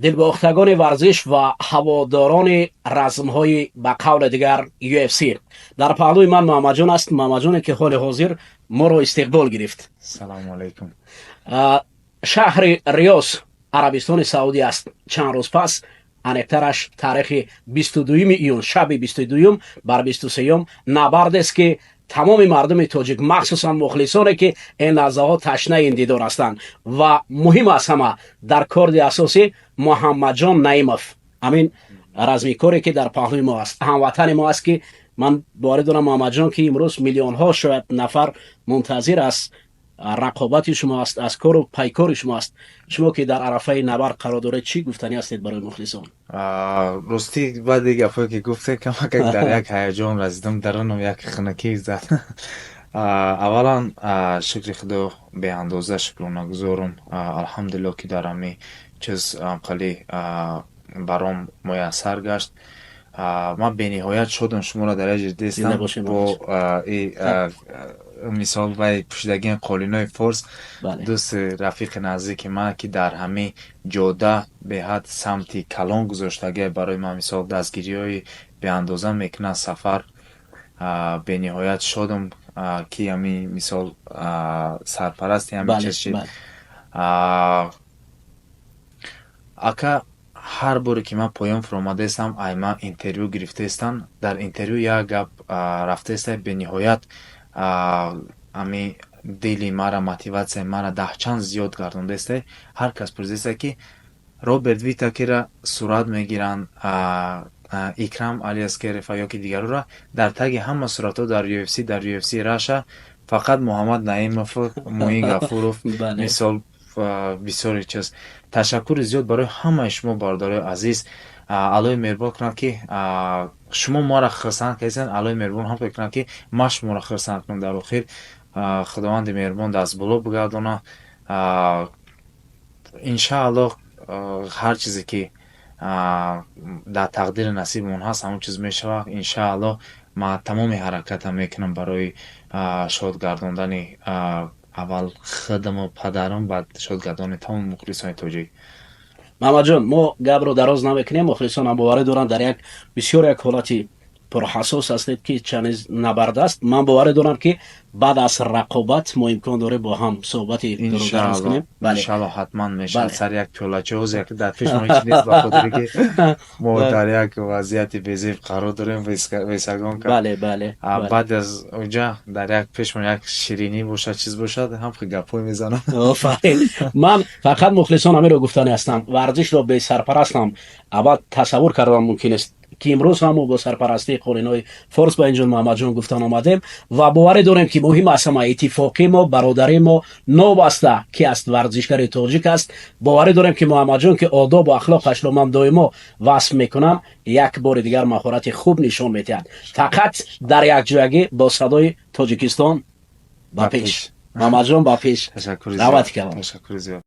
дилбохтагони варзиш ва ҳаводорони размҳои ба қавли дигар UFC. Дар паҳлӯи ман Маҳмаҷон аст. Маҳмаҷоне ки ҳоли ҳозир моро истиқбол гирифт. Салому алайкум. Шаҳри Риёз, Арабистони Саудӣ аст. Чанд рӯз пас анектараш таърихи 22 июн, шаби 22 бар 23 набардест ки тамоми мардуми тоҷик, махсусан мухлисоне ки ин лаҳзаҳо ташнаи ин дидор ҳастанд ва муҳим аз ҳама дар корди асосӣ Муҳаммаҷон Наимов, амин размикоре ки дар паҳлӯи мо аст, ҳамватани мо аст ки ман боварӣ дорам Муҳаммаҷон ки имрӯз миллионҳо шояд нафар мунтазир аст рақобати шумо аст, аз кору пайкори шумо аст. Шумо ки дар арафаи набард қарор доред, чӣ гуфтанӣ ҳастед барои мухлисон? Ростӣ баъди гапое ки гуфте камак дар як ҳаяҷон разидам, дарунам як хунакӣ зад. Аввалан шукри Худо беандоза шукронагузорум. Алҳамдулиллоҳ ки дар ҳамин чиз қали баром муяссар гашт. Ман бениҳоят шодам шуморо дар як ҷо дидам бо мисол вай пӯшидагии қолинои форс, дӯсти рафиқи наздики ман ки дар ҳамин ҷода беҳад самти калон гузоштагӣ барои ман мисол дастгириҳои беандоза мекунад сафар. Бениҳоят шодам ки ҳамин мисол сарпарасти ҳамин чиз шид. Ака ҳар боре ки ман поён фуромадаистам ай ман интервю гирифтаистам. Дар интервю як гап рафтаиста бениҳоят ами дили мара, мотиватсияи мара даҳчанд зиёд гардондаиста. Ҳар кас пурсиста ки Роберт Витакера сурат мегиранд, Икрам Алиаскеров ё ки дигарора дар таги ҳама суратҳо дар UFC Раша фақат Муҳаммад Наимов, Муин Гафуров мисол бисёре чиз. Ташаккури зиёд барои ҳамаи шумо бародарои азиз. Аллоҳи меҳрубон кунад ки шумо моро хурсанд кардед, Аллоҳи меҳрубон ҳам кунад ки ман шуморо хурсанд кунам. Дар охир Худованди меҳрубон дастболо бигардонад. Иншааллоҳ ҳар чизе ки дар тақдири насибмон ҳаст ҳамон чиз мешавад. Иншааллоҳ ман тамоми ҳаракатам мекунам барои шод гардондани аввал худаму падарам, баъд шод гардондани тамоми мухлисони тоҷик. Маҳмаҷон, мо гапро дароз намекунем. Мухлисонам боварӣ доранд дар як бисёр як ҳолати пурҳасос ҳастед ки чанд набард аст. Ман боварӣ дорам ки баъд аз рақобат мо имкон дорем бо ҳам суҳбати дароз кунем. Иншааллоҳ ҳатман мешавад. Сар як пиёла чоз як дар пеш мо ҳеҷ нест, ба хотире ки мо дар як вазъияти безеб қарор дорем. Весагон баъд аз оҷа дар як пеш мо як ширинӣ бошад, чиз бошад, ҳам гапҳое мезанам. Офарин. Ман фақат мухлисон ҳамеро гуфтанӣ ҳастам. Варзишро бе сарпарастам абад тасаввур кардан мумкин аст ки имрӯз ҳамо бо сарпарастии қолинои форс ба ин ҷо Маҳмаҷон гуфтан омадем ва боварӣ дорем ки муҳим аз ҳама иттифоқи мо, бародари мо новаста ки аст варзишгари тоҷик аст. Боварӣ дорем ки Маҳмаҷон ки одобу ахлоқашро ман доимо васф мекунам, як бори дигар маҳорати хуб нишон медиҳад. Фақат дар якҷоягӣ бо садои Тоҷикистон ба пеш. Маҳмаҷон ба пеш. Ташаккури зиёд.